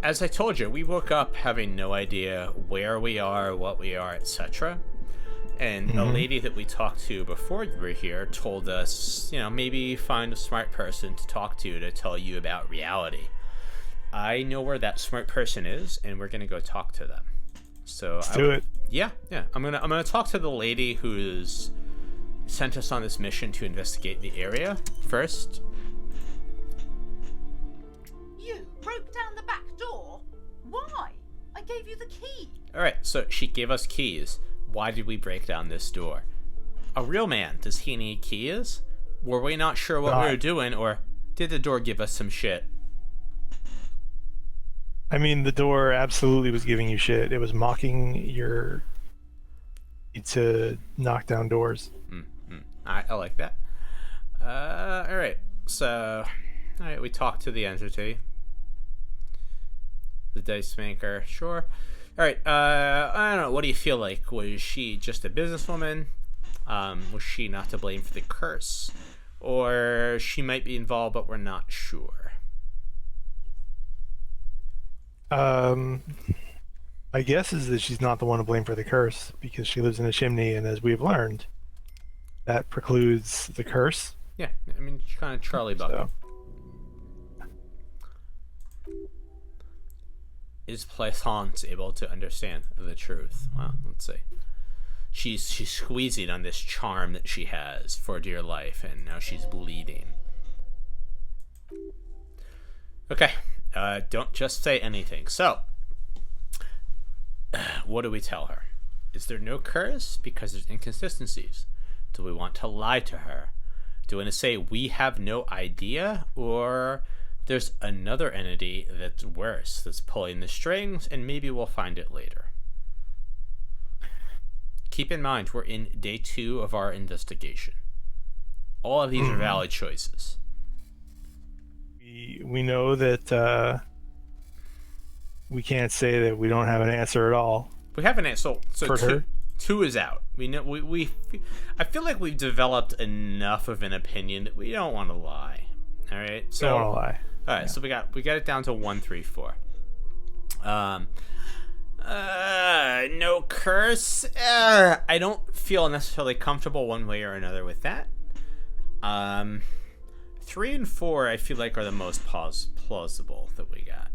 as I told you, we woke up having no idea where we are, what we are, etc. And a lady that we talked to before you were here told us, maybe find a smart person to talk to tell you about reality. I know where that smart person is, and we're gonna go talk to them. So Let's do it. Yeah. I'm gonna talk to the lady who's sent us on this mission to investigate the area first. You broke down the back door? Why? I gave you the key. All right. So she gave us keys. Why did we break down this door? A real man, does he need keys? Were we not sure what we were doing, or did the door give us some shit? I mean, the door absolutely was giving you shit. It was mocking your need to knock down doors. I like that. All right. So, we talked to the entity. The dice maker, sure. All right, I don't know. What do you feel like? Was she just a businesswoman? Was she not to blame for the curse? Or she might be involved, but we're not sure. My guess is that she's not the one to blame for the curse, because she lives in a chimney, and as we've learned, that precludes the curse. Yeah, I mean, she's kind of Charlie Bucket. Is Plaisance able to understand the truth? Well, let's see. She's squeezing on this charm that she has for dear life, and now she's bleeding. Okay, don't just say anything. So, what do we tell her? Is there no curse? Because there's inconsistencies. Do we want to lie to her? Do we want to say we have no idea? Or there's another entity that's worse, that's pulling the strings, and maybe we'll find it later. Keep in mind, we're in day 2 of our investigation. All of these are valid choices. We know that we can't say that we don't have an answer at all. We have an answer. So for her. 2 is out. We know. I feel like we've developed enough of an opinion that we don't want to lie. All right. So Don't want to lie. All right, so we got it down to 1, 3, 4. No curse. I don't feel necessarily comfortable one way or another with that. 3 and 4, I feel like are the most plausible that we got.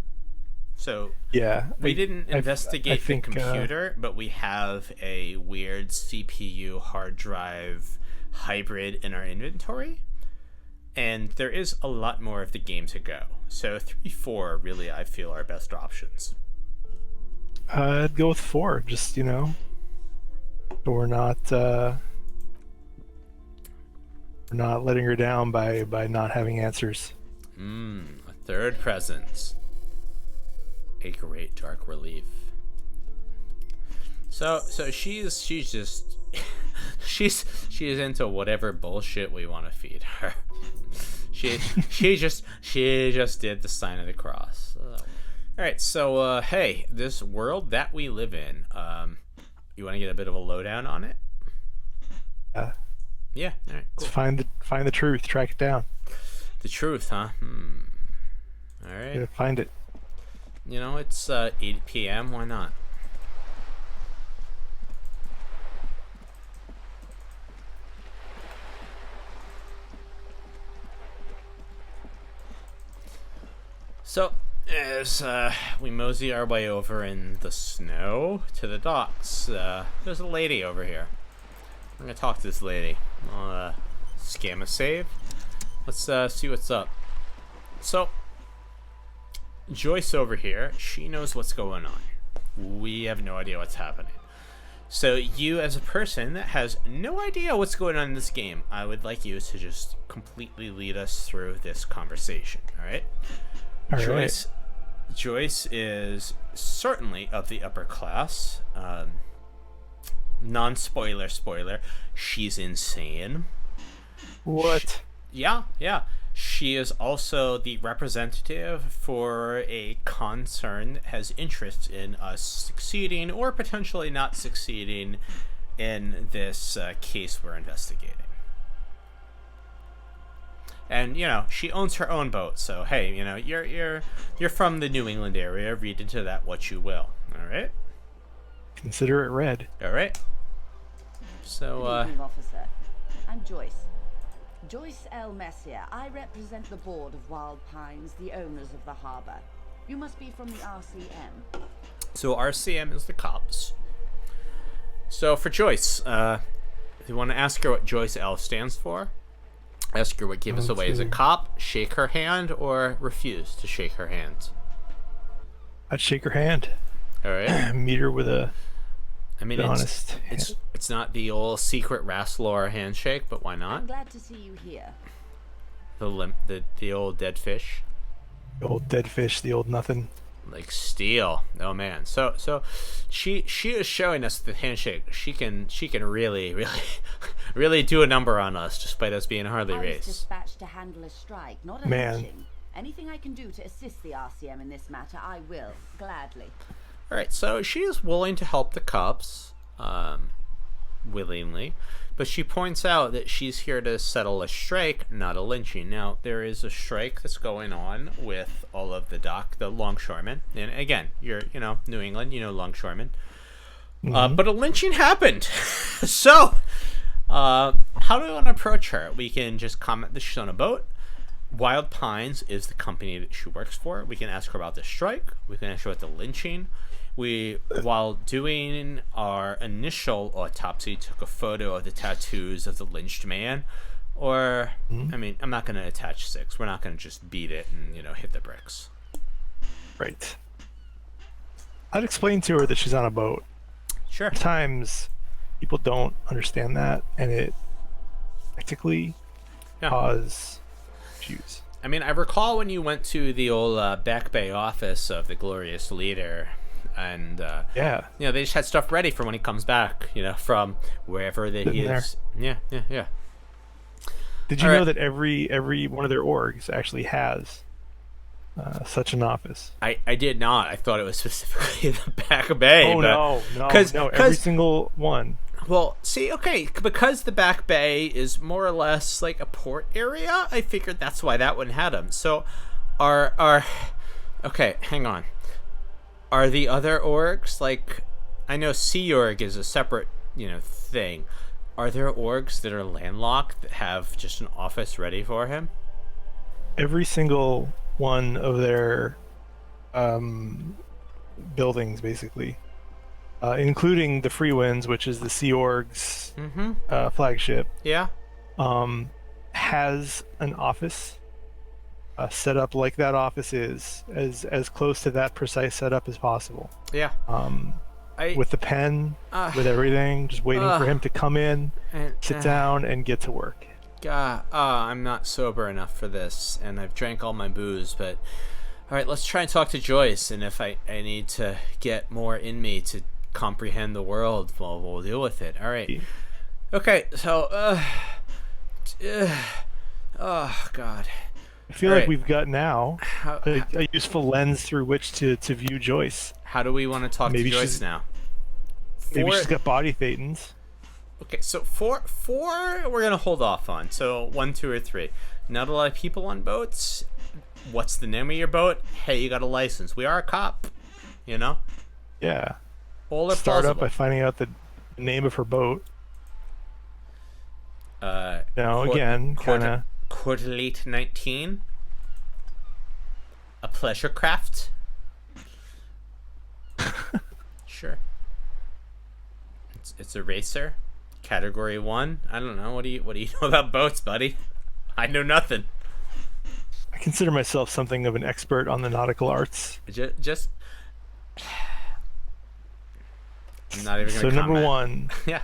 So yeah, we didn't investigate the computer, but we have a weird CPU hard drive hybrid in our inventory. And there is a lot more of the game to go. So 3, 4 really, I feel, are best options. I'd go with 4. Just, so we're not letting her down by not having answers. A third presence. A great dark relief. So she's just she is into whatever bullshit we want to feed her. She just did the sign of the cross. All right, so hey, this world that we live in, you want to get a bit of a lowdown on it? Yeah. All right. Cool. Let's find the truth. Track it down. The truth, huh? All right. Yeah, find it. It's 8 p.m. Why not? So, as we mosey our way over in the snow to the docks, there's a lady over here. I'm gonna talk to this lady. I'll scam a save. Let's see what's up. So, Joyce over here, she knows what's going on. We have no idea what's happening. So you, as a person that has no idea what's going on in this game, I would like you to just completely lead us through this conversation, all right? Joyce is certainly of the upper class. Non-spoiler, spoiler. She's insane. What? Yeah. She is also the representative for a concern that has interest in us succeeding or potentially not succeeding in this case we're investigating. And she owns her own boat, so hey, you're from the New England area. Read into that what you will. All right. Consider it read. All right. So, Good evening, officer. I'm Joyce. Joyce L. Messier. I represent the board of Wild Pines, the owners of the harbor. You must be from the RCM. So RCM is the cops. So for Joyce, if you want to ask her what Joyce L stands for, ask her what give us away as a cop, shake her hand, or refuse to shake her hand. I'd shake her hand. All right. Meet her with a honest. hand. It's not the old secret Rasslor handshake, but why I'm not? glad to see you here. The old dead fish. The old dead fish, the old nothing. Like steel. Oh man. So she is showing us the handshake. She can really really do a number on us despite us being a Harley I was race. dispatched to handle a strike, not a Man. lynching. Anything I can do to assist the RCM in this matter, I will, gladly. All right. So she is willing to help the cops, willingly, but she points out that she's here to settle a strike, not a lynching. Now there is a strike that's going on with all of the longshoremen, and again, you're New England, longshoremen. But a lynching happened. So, how do we want to approach her? We can just comment that she's on a boat. Wild Pines is the company that she works for. We can ask her about the strike. We can ask her about the lynching. While doing our initial autopsy, took a photo of the tattoos of the lynched man. Or, I mean, I'm not going to attach 6. We're not going to just beat it and, hit the bricks. Right. I'd explain to her that she's on a boat. Sure. Sometimes people don't understand that, and it practically cause issues. I mean, I recall when you went to the old Back Bay office of the Glorious Leader, and they just had stuff ready for when he comes back, from wherever that he is. Yeah. Did you know that every one of their orgs actually has such an office? I did not. I thought it was specifically the Back Bay. Oh, no, every single one. Well, see, okay, because the Back Bay is more or less like a port area, I figured that's why that one had them. So, okay, hang on. Are the other orgs, like, I know Sea Org is a separate, thing. Are there orgs that are landlocked that have just an office ready for him? Every single one of their buildings, basically, including the Free Winds, which is the Sea Org's flagship, has an office set up like that office is, as close to that precise setup as possible. Yeah. With the pen, with everything, just waiting for him to come in, sit down, and get to work. God, I'm not sober enough for this, and I've drank all my booze, but all right, let's try and talk to Joyce, and if I need to get more in me to comprehend the world, well, we'll deal with it. All right. Okay, so, oh, God. I feel like we've got now a useful lens through which to view Joyce. How do we want to talk to Joyce now? Maybe she's got body thetans. Okay, so four we're going to hold off on. So 1, 2, or 3. Not a lot of people on boats. What's the name of your boat? Hey, you got a license. We are a cop, Yeah. All are Start plausible. up by finding out the name of her boat. Again, kind of... Quarterlate 19. A pleasure craft. Sure. It's a racer. Category 1. I don't know. What do you know about boats, buddy? I know nothing. I consider myself something of an expert on the nautical arts. Just I'm not even gonna comment. Number 1, yeah.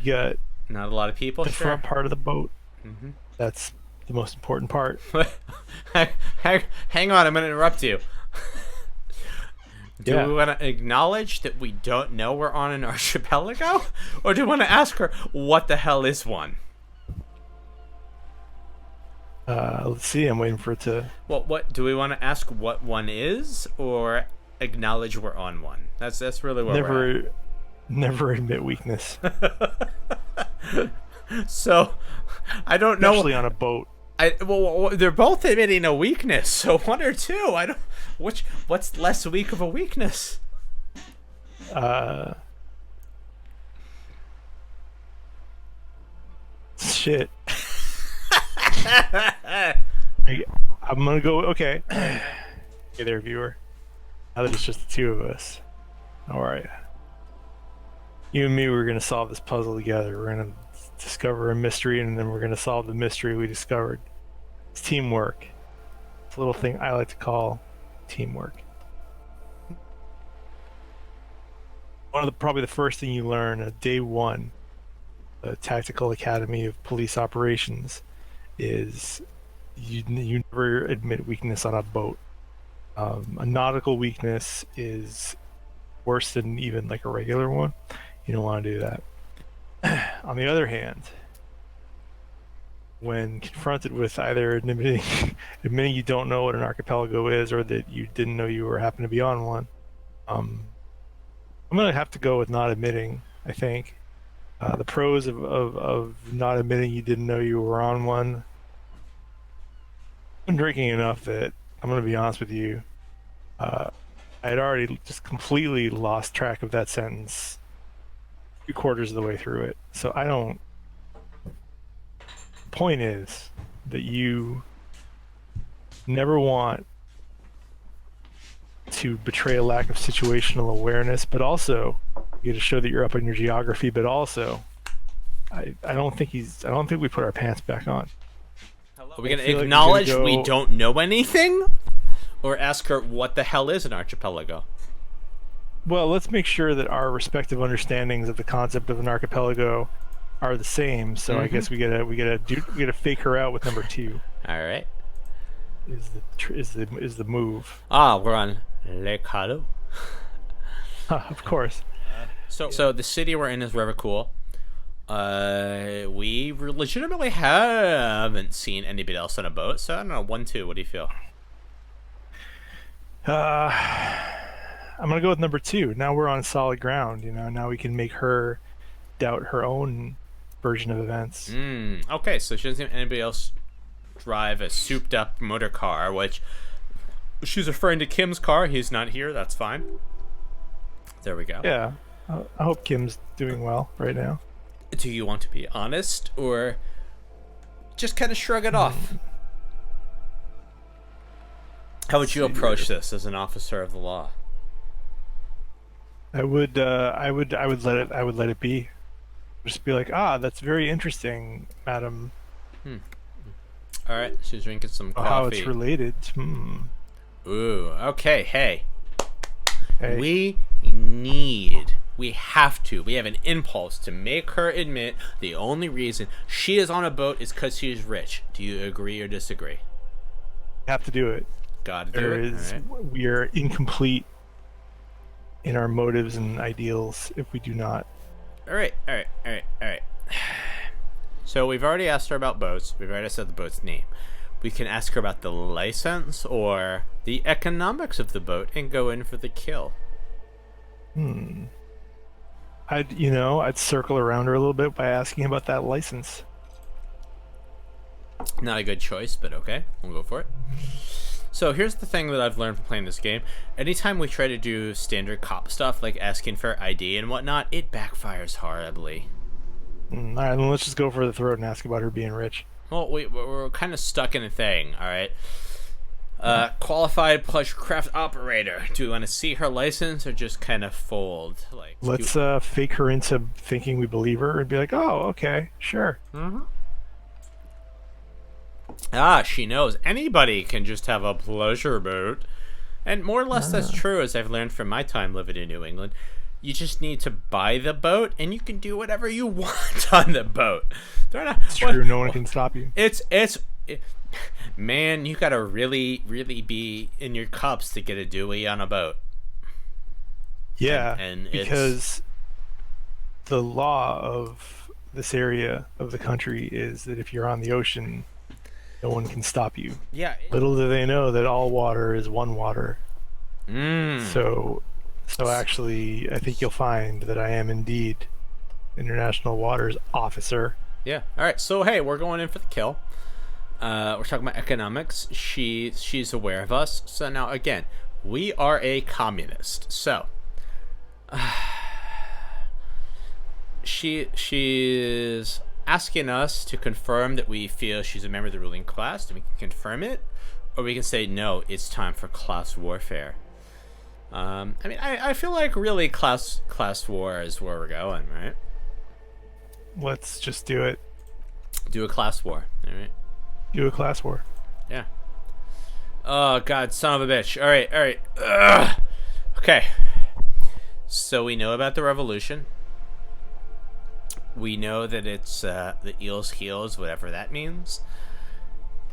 you got Not a lot of people. the Sure. front part of the boat. That's the most important part. Hang on, I'm going to interrupt you. Do Yeah. we want to acknowledge that we don't know we're on an archipelago? Or do we want to ask her, what the hell is one? Let's see, I'm waiting for it to... What do we want to ask what one is? Or acknowledge we're on one? That's really where we're at. Never admit weakness. So, I don't know. Especially on a boat. Well, they're both admitting a weakness, so one or two. I don't. What's less weak of a weakness? Shit. I'm gonna go. Okay. Hey there, viewer. Now that it's just the two of us. All right. You and me, we're gonna solve this puzzle together. We're gonna discover a mystery, and then we're gonna solve the mystery we discovered. It's teamwork. It's a little thing I like to call teamwork. Probably the first thing you learn at day one, the Tactical Academy of Police Operations, is you never admit weakness on a boat. A nautical weakness is worse than even like a regular one. You don't want to do that. On the other hand, when confronted with either admitting you don't know what an archipelago is, or that you didn't know you were happened to be on one, I'm gonna have to go with not admitting. I think the pros of not admitting you didn't know you were on one. I've been drinking enough that I'm gonna be honest with you. I had already just completely lost track of that sentence 3/4 of the way through it. So I don't. The point is that you never want to betray a lack of situational awareness, but also you get to show that you're up on your geography. But also, I don't think we put our pants back on. Are we gonna acknowledge we don't know anything, or ask her what the hell is an archipelago? Well, let's make sure that our respective understandings of the concept of an archipelago are the same. So I guess we gotta fake her out with number 2. All right. Is the move? We're on Le Calo. Of course. So the city we're in is rather cool. We legitimately haven't seen anybody else on a boat, so I don't know. 1-2. What do you feel? I'm gonna go with number 2. Now we're on solid ground. Now we can make her doubt her own version of events. Okay, so she doesn't have anybody else drive a souped-up motor car, which she's referring to Kim's car. He's not here. That's fine. There we go. Yeah, I hope Kim's doing well right now. Do you want to be honest, or just kind of shrug it off? How would you approach this as an officer of the law? I would let it be. Just be like, that's very interesting, madam. All right, she's drinking some coffee. How it's related. Ooh, okay. Hey. Hey. We have an impulse to make her admit the only reason she is on a boat is because she's rich. Do you agree or disagree? Have to do it. Gotta do it. Right. We are incomplete in our motives and ideals if we do not. All right. So we've already asked her about boats. We've already said the boat's name. We can ask her about the license or the economics of the boat and go in for the kill. I'd circle around her a little bit by asking about that license. Not a good choice, but okay. We'll go for it. So here's the thing that I've learned from playing this game. Anytime we try to do standard cop stuff, like asking for ID and whatnot, it backfires horribly. All right, then let's just go for the throat and ask about her being rich. Well, we're kind of stuck in a thing, all right? Qualified pleasure craft operator. Do we want to see her license or just kind of fold? Let's fake her into thinking we believe her and be like, oh, okay, sure. She knows anybody can just have a pleasure boat. And more or less that's true, as I've learned from my time living in New England. You just need to buy the boat, and you can do whatever you want on the boat. It's true. No one can stop you. Man, you gotta really, really be in your cups to get a Dewey on a boat. Yeah, and because the law of this area of the country is that if you're on the ocean, no one can stop you. Yeah. Little do they know that all water is one water. So actually, I think you'll find that I am indeed International Waters officer. Yeah. All right. So hey, we're going in for the kill. We're talking about economics. She's aware of us. So now again, we are a communist. So she's asking us to confirm that we feel she's a member of the ruling class, and we can confirm it, or we can say no, it's time for class warfare. I mean, I feel like really class war is where we're going, right? Let's just do it. Do a class war, all right? Do a class war. Yeah. Oh God, son of a bitch! All right. Ugh. Okay. So we know about the revolution. We know that it's the eel's heels, whatever that means.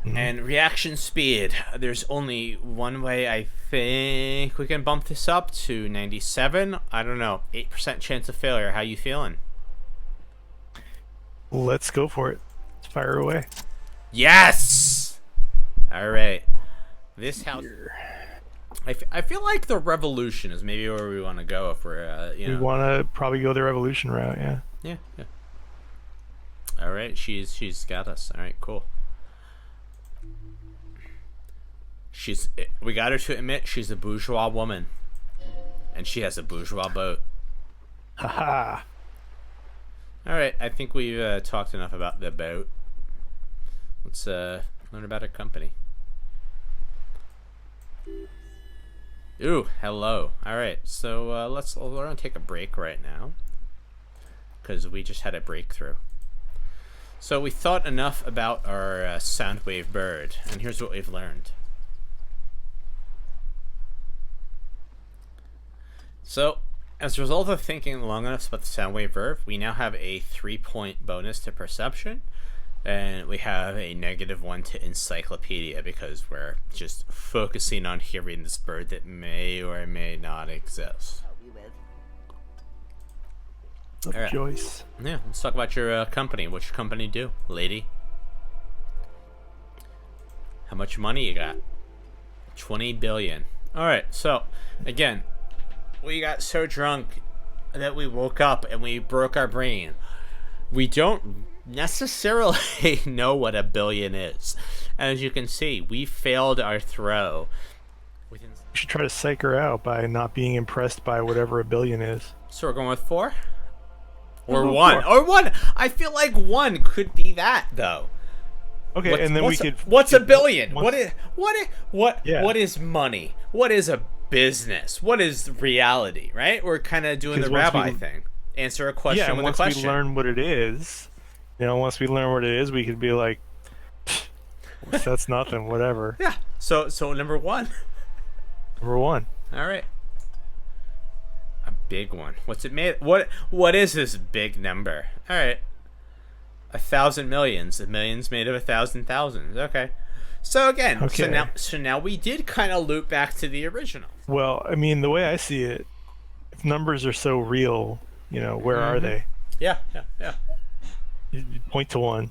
Mm-hmm. And reaction speed. There's only one way I think we can bump this up to 97. I don't know. 8% chance of failure. How you feeling? Let's go for it. Let's fire away. Yes! All right. This house... I feel like the revolution is maybe where we want to go if we're, We want to probably go the revolution route, yeah. Yeah. All right, she's got us. All right, cool. We got her to admit she's a bourgeois woman, and she has a bourgeois boat. Haha. All right, I think we've talked enough about the boat. Let's learn about her company. Ooh, hello. All right, so we're gonna take a break right now because we just had a breakthrough. So we thought enough about our soundwave bird, and here's what we've learned. So, as a result of thinking long enough about the soundwave bird, we now have a 3-point bonus to perception, and we have a -1 to encyclopedia because we're just focusing on hearing this bird that may or may not exist. All right. Joyce. Yeah, let's talk about your company. What's your company do, lady? How much money you got? 20 billion. All right, so again, we got so drunk that we woke up and we broke our brain. We don't necessarily know what a billion is. As you can see, we failed our throw. We should try to psych her out by not being impressed by whatever a billion is. So we're going with 4? Or 1. Or 1. I feel like 1 could be that, though. Okay, and then we could... What's a billion? What is money? What is a business? What is reality, right? We're kind of doing the rabbi thing. Answer a question with a question. Once we learn what it is, once we learn what it is, we could be like, that's nothing, whatever. Yeah. So number 1. Number 1. All right. A big one. What's it made? What is this big number? All right. 1,000 millions. A million's made of 1,000 thousands. Okay. So again, so now we did kind of loop back to the original. Well, I mean, the way I see it, if numbers are so real, where are they? Yeah. You point to 1.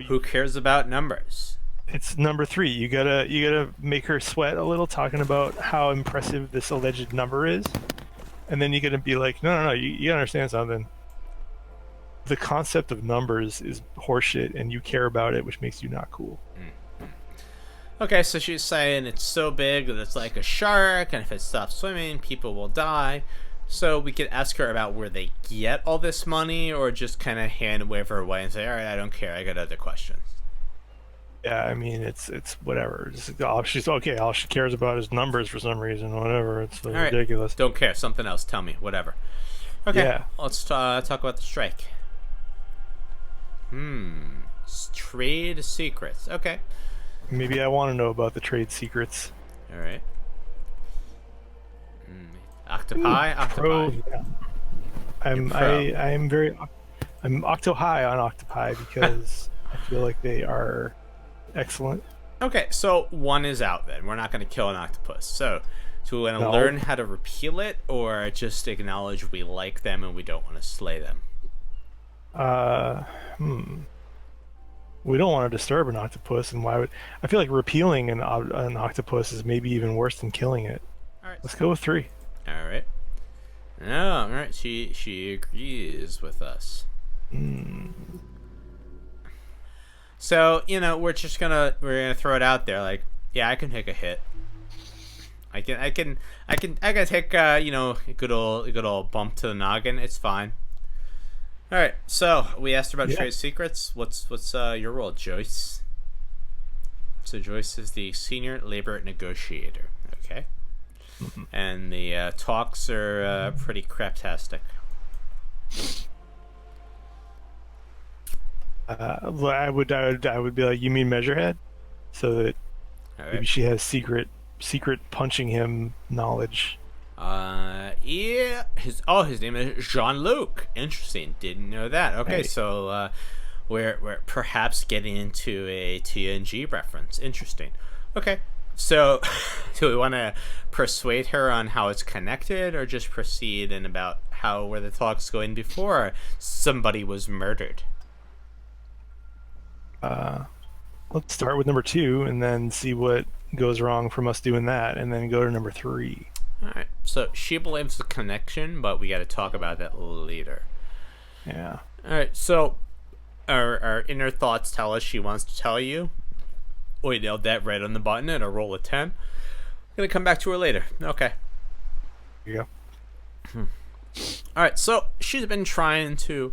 Who cares about numbers? It's number 3. You gotta make her sweat a little talking about how impressive this alleged number is, and then you're gonna be like, no, you gotta understand something. The concept of numbers is horseshit, and you care about it, which makes you not cool. Okay, so she's saying it's so big that it's like a shark, and if it stops swimming, people will die. So we could ask her about where they get all this money, or just kind of hand wave her away and say, all right, I don't care, I got other questions. Yeah, I mean, it's whatever. All she cares about is numbers for some reason, whatever. It's ridiculous. Right. Don't care, something else, tell me, whatever. Okay, yeah. Let's talk about the strike. Trade secrets, okay. Maybe I want to know about the trade secrets. All right. Octopi. Yeah. I'm octo high on octopi because I feel like they are excellent. Okay, so 1 is out then. We're not going to kill an octopus. So do we want to learn how to repeal it, or just acknowledge we like them and we don't want to slay them? We don't want to disturb an octopus, and why would I feel like repealing an octopus is maybe even worse than killing it. All right, let's go with 3. All right. No, all right. She agrees with us. So we're gonna throw it out there. Like, yeah, I can take a hit. I can take a good old bump to the noggin. It's fine. All right. So we asked about trade secrets. What's your role, Joyce? So Joyce is the senior labor negotiator. Okay. And the talks are pretty craptastic. I would be like, you mean Measurehead? So that maybe she has secret punching him knowledge. Yeah. His name is Jean-Luc. Interesting. Didn't know that. Okay, so we're perhaps getting into a TNG reference. Interesting. Okay. So, do we want to persuade her on how it's connected, or just proceed and about where the talk's going before somebody was murdered? Let's start with number 2 and then see what goes wrong from us doing that, and then go to number 3. All right. So she believes the connection, but we got to talk about that later. Yeah. All right. So our inner thoughts tell us she wants to tell you. We nailed that right on the button at a roll of 10. I'm gonna come back to her later. Okay. Here you go. All right. So she's been trying to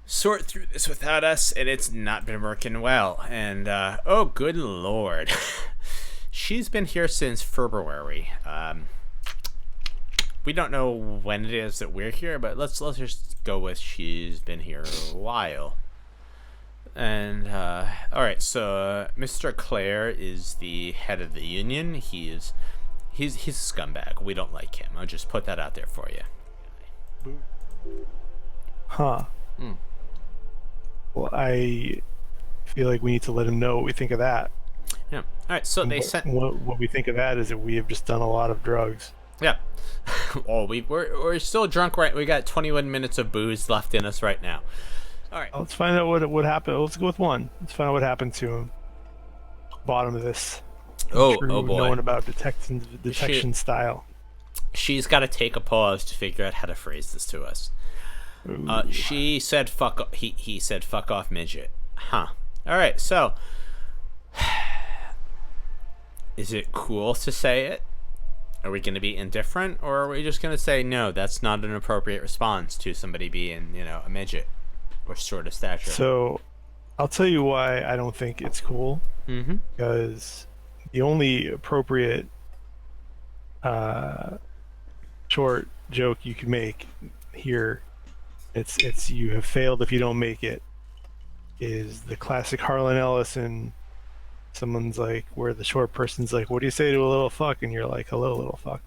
sort through this without us, and it's not been working well. And oh, good lord, she's been here since February. We don't know when it is that we're here, but let's just go with she's been here a while. And all right, so Mr. Clare is the head of the union. He's a scumbag. We don't like him. I'll just put that out there for you. Huh. Well, I feel like we need to let him know what we think of that. Yeah. All right. So they sent. What we think of that is that we have just done a lot of drugs. Yeah. Oh, we're still drunk, right? We got 21 minutes of booze left in us right now. All right. Let's find out what happened. Let's go with 1. Let's find out what happened to him. Bottom of this. Oh boy. Knowing about detection style. She's got to take a pause to figure out how to phrase this to us. She said fuck. He said fuck off, midget. Huh. All right. So, is it cool to say it? Are we going to be indifferent, or are we just going to say no? That's not an appropriate response to somebody being, a midget or short of stature. So, I'll tell you why I don't think it's cool. Mm-hmm. Because the only appropriate short joke you can make here, it's you have failed if you don't make it, is the classic Harlan Ellison. Someone's like, where the short person's like, what do you say to a little fuck? And you're like, hello, little fuck.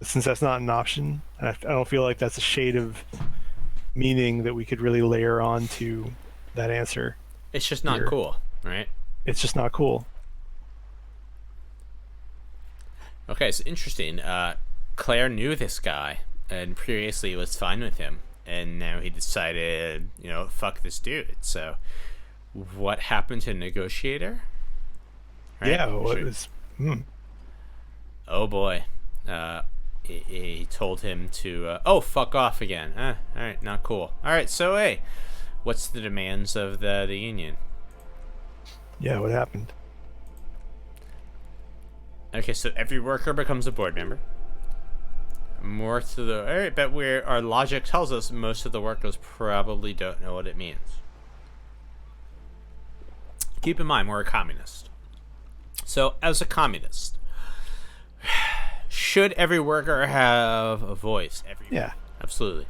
Since that's not an option, and I don't feel like that's a shade of meaning that we could really layer on to that answer. It's just not cool, right? It's just not cool. Okay, so interesting. Claire knew this guy, and previously was fine with him, and now he decided, fuck this dude. So, what happened to Negotiator? Right? Yeah, what was... Oh boy. He told him to, fuck off again. Alright, not cool. Alright, so hey, what's the demands of the union? Yeah, what happened? Okay, so every worker becomes a board member. More to the... Alright, but our logic tells us most of the workers probably don't know what it means. Keep in mind, we're a communist. So, as a communist, should every worker have a voice? Yeah. Absolutely.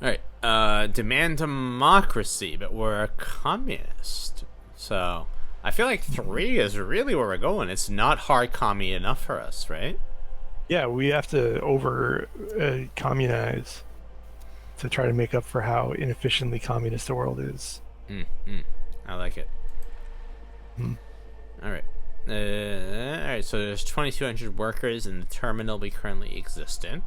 Alright, demand democracy, but we're a communist. So, I feel like 3 is really where we're going. It's not hard commie enough for us, right? Yeah, we have to communize to try to make up for how inefficiently communist the world is. I like it. Alright. Alright, so there's 2,200 workers in the terminal we currently exist in.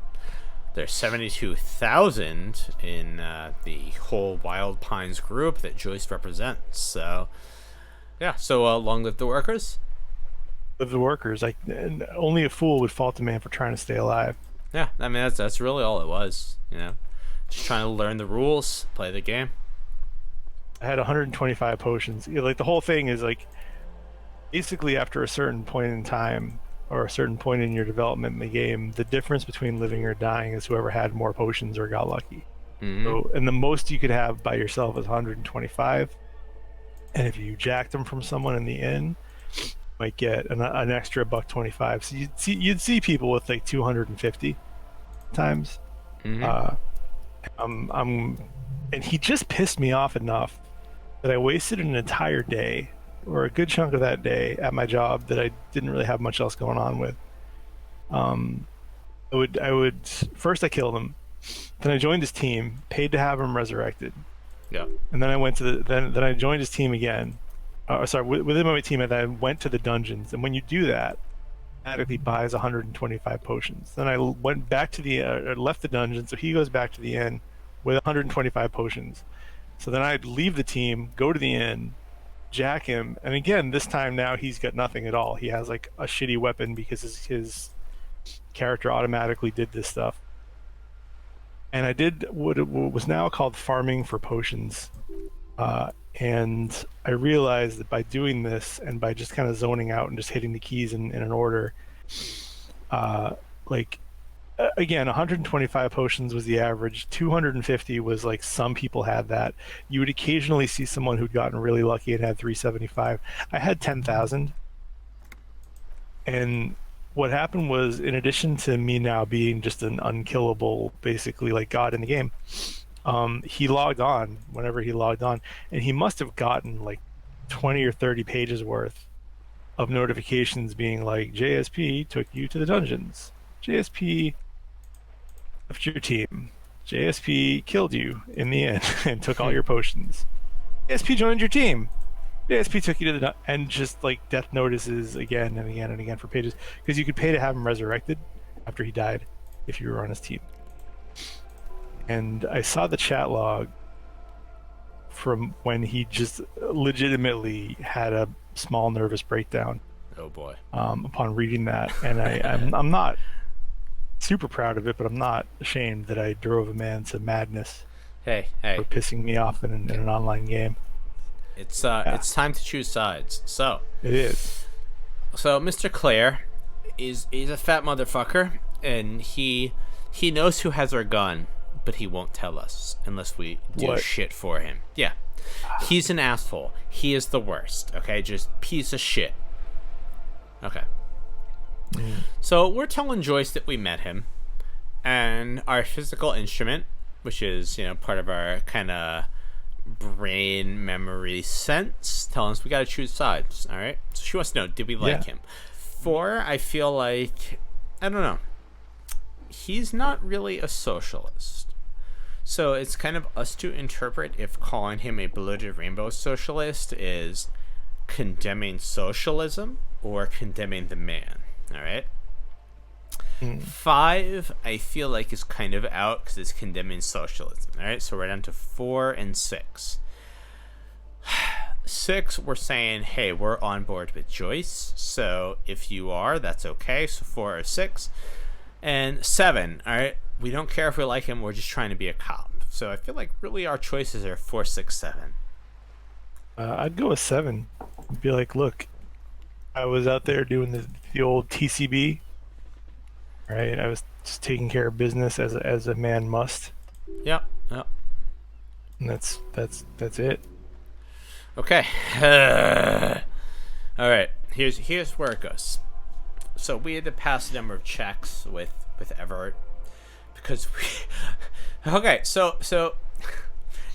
There's 72,000 in the whole Wild Pines group that Joyce represents. So, yeah, so long live the workers. Live the workers. Only a fool would fault the man for trying to stay alive. Yeah, I mean, that's really all it was, Just trying to learn the rules, play the game. I had 125 potions. Like the whole thing is like basically after a certain point in time or a certain point in your development in the game, the difference between living or dying is whoever had more potions or got lucky. So, and the most you could have by yourself is 125. And if you jacked them from someone in the inn, you might get an extra $1.25. So you'd see people with like 250 times. And he just pissed me off enough that I wasted an entire day or a good chunk of that day at my job that I didn't really have much else going on with. I would first I killed him, then I joined his team, paid to have him resurrected. Yeah. And then I went to then I joined his team again. Within my team, and then I went to the dungeons. And when you do that, it automatically buys 125 potions. Then I went back to left the dungeon, so he goes back to the inn with 125 potions. So then I'd leave the team, go to the inn, jack him, and again, this time now he's got nothing at all. He has like a shitty weapon because his character automatically did this stuff. And I did what was now called farming for potions. And I realized that by doing this and by just kind of zoning out and just hitting the keys in an order, again, 125 potions was the average. 250 was like some people had that. You would occasionally see someone who'd gotten really lucky and had 375. I had 10,000. And what happened was, in addition to me now being just an unkillable, basically like god in the game, he logged on whenever he logged on, and he must have gotten like 20 or 30 pages worth of notifications being like, JSP took you to the dungeons. JSP left your team. JSP killed you in the end and took all your potions. JSP joined your team. JSP took you to the and just like death notices again and again and again for pages, because you could pay to have him resurrected after he died if you were on his team. And I saw the chat log from when he just legitimately had a small nervous breakdown. Oh boy! Upon reading that, and I'm not super proud of it, but I'm not ashamed that I drove a man to madness. Hey! For pissing me off in an online game. It's time to choose sides. So it is. So Mr. Clare is a fat motherfucker, and he knows who has our gun, but he won't tell us unless we do shit for him. Yeah, he's an asshole. He is the worst. Okay, just piece of shit. Okay. So we're telling Joyce that we met him, and our physical instrument, which is part of our kind of brain memory sense, telling us we gotta choose sides. All right, so she wants to know, did we like him? I feel like, I don't know, he's not really a socialist, so it's kind of us to interpret if calling him a bloated rainbow socialist is condemning socialism or condemning the man. All right. 5, I feel like, is kind of out because it's condemning socialism. All right, so we're down to 4 and 6. 6, we're saying, hey, we're on board with Joyce. So if you are, that's okay. So 4 or 6. And 7, all right, we don't care if we like him. We're just trying to be a cop. So I feel like really our choices are 4, 6, 7. I'd go with 7. I'd be like, look, I was out there doing the old TCB. Right, I was just taking care of business as a man must. Yep. And that's it. Okay. All right. Here's where it goes. So we had to pass a number of checks with Everett because we. Okay. So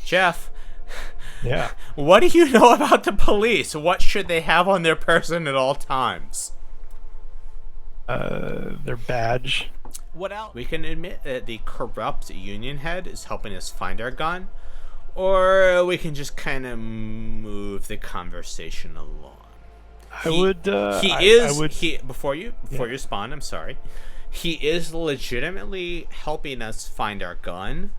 Jeff. Yeah. What do you know about the police? What should they have on their person at all times? Their badge. What else? We can admit that the corrupt union head is helping us find our gun, or we can just kind of move the conversation along. Before you respond, I'm sorry. He is legitimately helping us find our gun,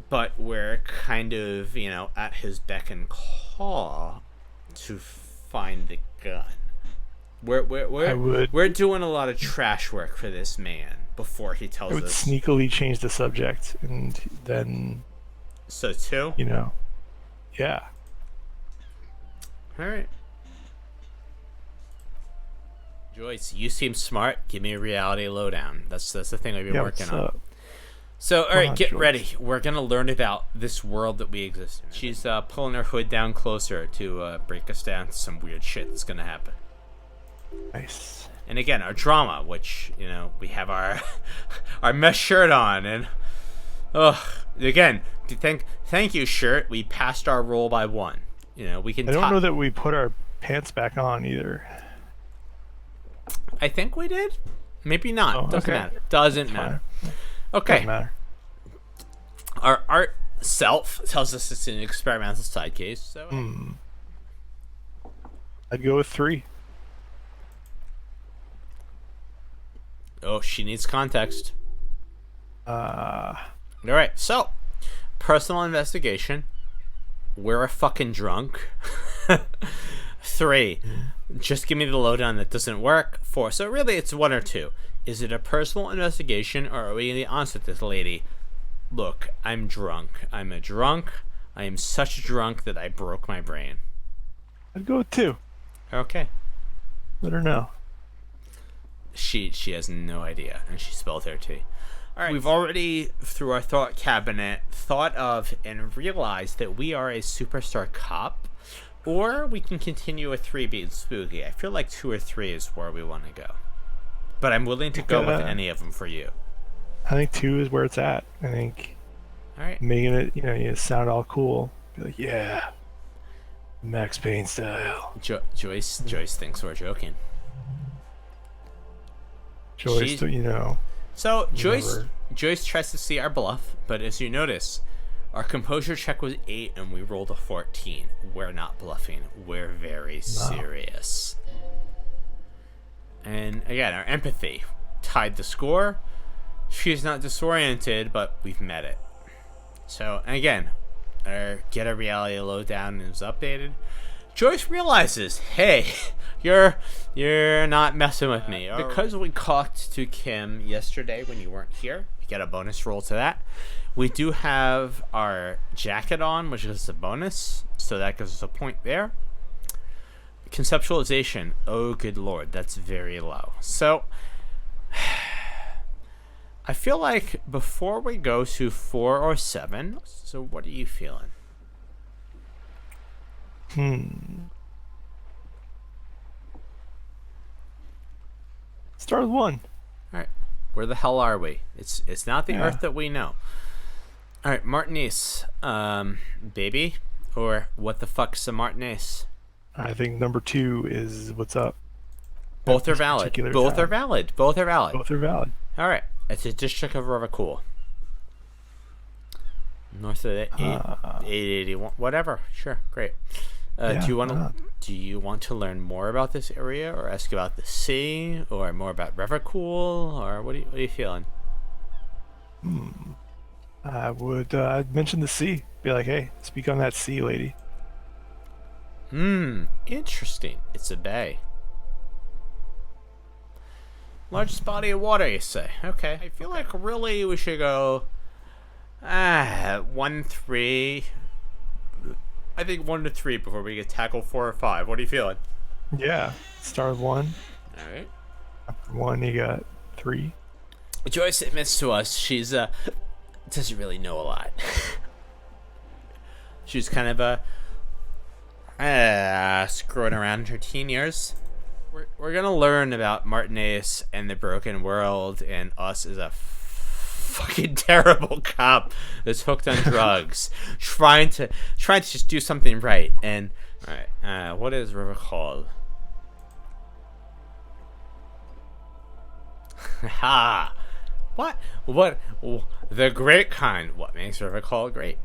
but we're kind of, at his beck and call to find the gun. We're doing a lot of trash work for this man. before he I tells would us. sneakily change the subject, and then, So 2? Yeah. All right. Joyce, you seem smart. Give me a reality lowdown. That's the thing we've been Yeah, working what's on. up? So, all right, on, get Joyce? ready. We're going to learn about this world that we exist in. She's pulling her hood down closer to break us down to some weird shit that's going to happen. Nice. And again, our drama, which, we have our our mesh shirt on. And, again, thank you, shirt. We passed our roll by 1. We can I don't know that we put our pants back on either. I think we did. Maybe not. Oh, Doesn't okay. matter. Doesn't Fine. matter. Okay. Doesn't matter. Our art self tells us it's an experimental side case. So I'd go with 3. Oh, she needs context. Uh, All right. So, personal investigation. We're a fucking drunk. 3. Just give me the lowdown that doesn't work. 4. So really, it's 1 or 2. Is it a personal investigation, or are we going to be honest with this lady? Look, I'm drunk. I'm a drunk. I am such a drunk that I broke my brain. I'd go with 2. Okay. Let her know. She has no idea, and she spelled her T. All right. We've already, through our thought cabinet, thought of and realized that we are a superstar cop, or we can continue with 3 being spooky. I feel like 2 or 3 is where we want to go, but I'm willing to go with any of them for you. I think 2 is where it's at. I think All right. making it, you sound all cool. Be like, yeah, Max Payne style. Joyce thinks we're joking. Joyce, So Whatever. Joyce tries to see our bluff, but as you notice, our composure check was 8 and we rolled a 14. We're not bluffing. We're very serious. And again, our empathy tied the score. She's not disoriented, but we've met it. So, and again, our get a reality lowdown is updated. Joyce realizes, hey, you're not messing with me. Because we talked to Kim yesterday when you weren't here, we get a bonus roll to that. We do have our jacket on, which is a bonus, so that gives us a point there. Conceptualization, oh good lord, that's very low. So, I feel like before we go to 4 or 7, so what are you feeling? Start with 1. All right, where the hell are we? It's not the Earth that we know. All right, Martinez, baby, or what the fuck's a Martinez? I think number 2 is what's up. Both are valid. Both are valid. Both are valid. Both are valid. All right, it's a district of Ravacool. North of the 881, whatever. Sure, great. Do you want to learn more about this area, or ask about the sea, or more about Ravacool, or what are you feeling? I would I'd mention the sea. Be like, hey, speak on that sea, lady. Interesting. It's a bay. Largest body of water, you say? Okay. I feel like really we should go 1, 3. I think 1 to 3 before we get tackle 4 or 5. What are you feeling? Yeah. Start with 1. All right. After 1, you got 3. Joyce admits to us she's doesn't really know a lot. She's kind of screwing around in her teen years. We're gonna learn about Martinez and the broken world, and us as a fucking terrible cop that's hooked on drugs, trying to just do something right. And all right, what is River called? Ha! What? The great kind. What makes River Call great?